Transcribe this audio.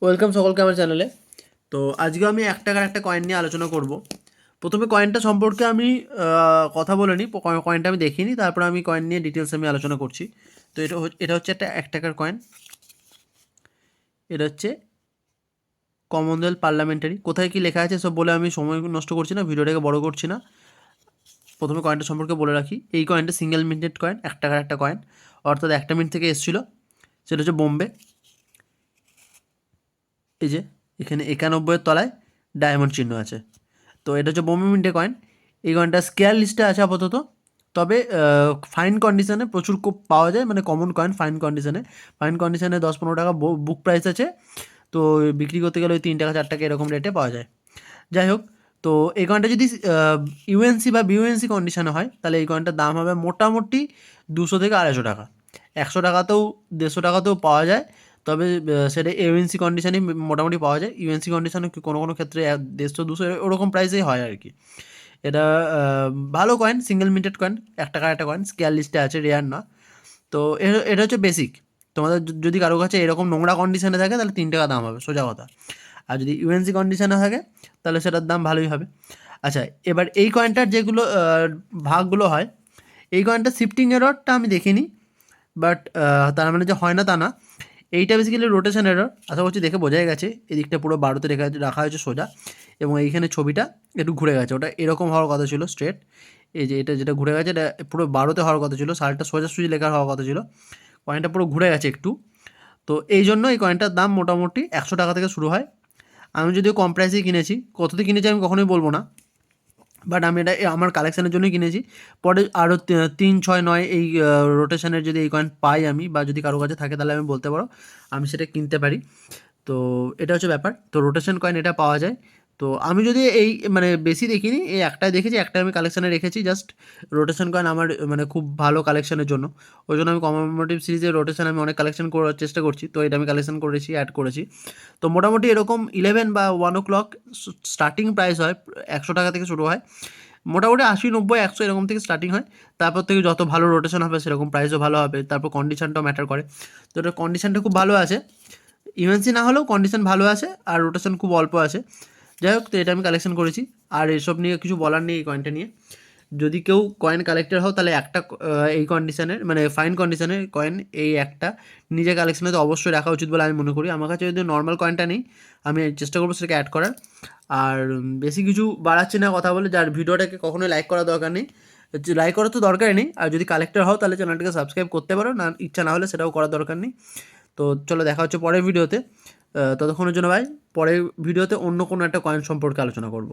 Welcome সকলকে আমার চ্যানেলে। তো আজকে আমি 1 টাকার একটা কয়েন নিয়ে আলোচনা করব। প্রথমে কয়েনটা সম্পর্কে আমি কথা বলে নিই। কয়েনটা আমি দেখিনি, তারপর আমি কয়েন নিয়ে ডিটেলস আমি আলোচনা করছি। তো এটা হচ্ছে একটা 1 টাকার কয়েন। এটা হচ্ছে কমনওয়েলথ পার্লামেন্টারি। কোথায় কী লেখা আছে সব বলে আমি সময় নষ্ট করছি না, ভিডিওটাকে বড় করছি না। প্রথমে কয়েনটা সম্পর্কে বলে রাখি। এই কয়েনটা সিঙ্গেল মিন্টেড কয়েন, 1 টাকার একটা কয়েন, অর্থাৎ 1টা মিন্ট থেকে এসেছিলো। সেটা হচ্ছে বোম্বে। এই যে এখানে 91-এর তলায় ডায়মন্ড চিহ্ন আছে। তো এটা হচ্ছে বোম্বে মিন্টে কয়েন। এই কয়েনটা স্কেয়ার লিস্টে আছে আপাতত। তবে ফাইন কন্ডিশনে প্রচুর পাওয়া যায়, মানে কমন কয়েন ফাইন কন্ডিশনে 10-15 টাকা বুক প্রাইস আছে। তো বিক্রি করতে গেলে ওই 3 টাকা 4 টাকা এরকম রেটে পাওয়া যায়। যাই হোক, তো এই কয়েনটা যদি ইউএনসি বা বিউএনসি কন্ডিশনে হয়, তাহলে এই কয়েনটার দাম হবে মোটামুটি 200 থেকে 250 টাকা। 100 টাকাতেও 150 টাকাতেও পাওয়া যায়। তবে সেটা ইউএনসি কন্ডিশনেই মোটামুটি পাওয়া যায়। ইউএনসি কন্ডিশনে কোনো কোনো ক্ষেত্রে 150-200 ওরকম প্রাইসেই হয় আর কি। এটা ভালো কয়েন, সিঙ্গেল মিন্টেড কয়েন, 1 টাকার একটা কয়েন, স্কেয়ার লিস্টে আছে, রেয়ার না। তো এটা হচ্ছে বেসিক। তোমাদের যদি কারো কাছে এরকম নোংরা কন্ডিশনে থাকে তাহলে 3 টাকা দাম হবে, সোজা কথা। আর যদি ইউএনসি কন্ডিশনে থাকে তাহলে সেটার দাম ভালোই হবে। আচ্ছা, এবার এই কয়েনটার যেগুলো ভাগগুলো হয়, এই কয়েনটা শিফটিং এররটা আমি দেখিনি। বাট তার মানে যে হয় না তা না। এইটা বেসিক্যালি রোটেশন এরর, আশা করছি দেখে বোঝাই গেছে। এদিকটা পুরো 12তে রাখা হয়েছে সোজা, এবং এইখানে ছবিটা একটু ঘুরে গেছে। ওটা এরকম হওয়ার কথা ছিল স্ট্রেট। এই যে এটা যেটা ঘুরে গেছে, এটা পুরো 12তে হওয়ার কথা ছিল। সালটা সোজাসুজি লেখা হওয়ার কথা ছিল, কয়েনটা পুরো ঘুরে গেছে একটু। তো এই জন্য এই কয়েনটার দাম মোটামুটি 100 টাকা থেকে শুরু হয়। আমি যদিও কম প্রাইসেই কিনেছি, কততে কিনেছি আমি কখনোই বলবো না, বাট আমি এটা আমার কালেকশানের জন্যই কিনেছি। পরে আরও 3, 6, 9 এই রোটেশনের যদি এই কয়েন পাই আমি, বা যদি কারো কাছে থাকে তাহলে আমি বলতে পারো, আমি সেটা কিনতে পারি। তো এটা হচ্ছে ব্যাপার। তো রোটেশন কয়েন এটা পাওয়া যায়। তো আমি যদি এই মানে বেশি দেখিনি, এই একটাই দেখেছি, একটা আমি কালেকশানে রেখেছি জাস্ট। রোটেশন কয়েন আমার মানে খুব ভালো কালেকশানের জন্য, ওই জন্য আমি কমেমোরেটিভ সিরিজের রোটেশন আমি অনেক কালেকশন করার চেষ্টা করছি। তো এটা আমি কালেকশন করেছি, অ্যাড করেছি। তো মোটামুটি এরকম 11 বা 1 o'clock স্টার্টিং প্রাইস হয়, 100 টাকা থেকে শুরু হয়। মোটামুটি 80, 90, 100 এরকম থেকে স্টার্টিং হয়। তারপর থেকে যত ভালো রোটেশন হবে সেরকম প্রাইসও ভালো হবে। তারপর কন্ডিশনটাও ম্যাটার করে। তো এটার কন্ডিশনটা খুব ভালো আছে, ইউএনসি না হলেও কন্ডিশন ভালো আছে, আর রোটেশন খুব অল্প আছে। যাই হোক, তো এটা আমি কালেকশন করেছি। আর এসব নিয়ে কিছু বলার নেই এই কয়েনটা নিয়ে। যদি কেউ কয়েন কালেক্টর হও তাহলে একটা এই কন্ডিশনের মানে ফাইন কন্ডিশনের কয়েন এই একটা নিজের কালেকশনে তো অবশ্যই রাখা উচিত বলে আমি মনে করি। আমার কাছে যদি নর্মাল কয়েনটা নেই, আমি চেষ্টা করবো সেটাকে অ্যাড করার। আর বেশি কিছু বাড়াচ্ছি না কথা বলে, যার ভিডিওটাকে কখনোই লাইক করার দরকার নেই। লাইক করার তো দরকারই নেই। আর যদি কালেক্টর হও তাহলে চ্যানেলটাকে সাবস্ক্রাইব করতে পারো, না ইচ্ছা না হলে সেটাও করার দরকার নেই। তো চলো, দেখা হচ্ছে পরের ভিডিওতে। ততক্ষণের জন্য ভাই, পরের ভিডিওতে অন্য কোনো একটা কয়েন সম্পর্কে আলোচনা করব।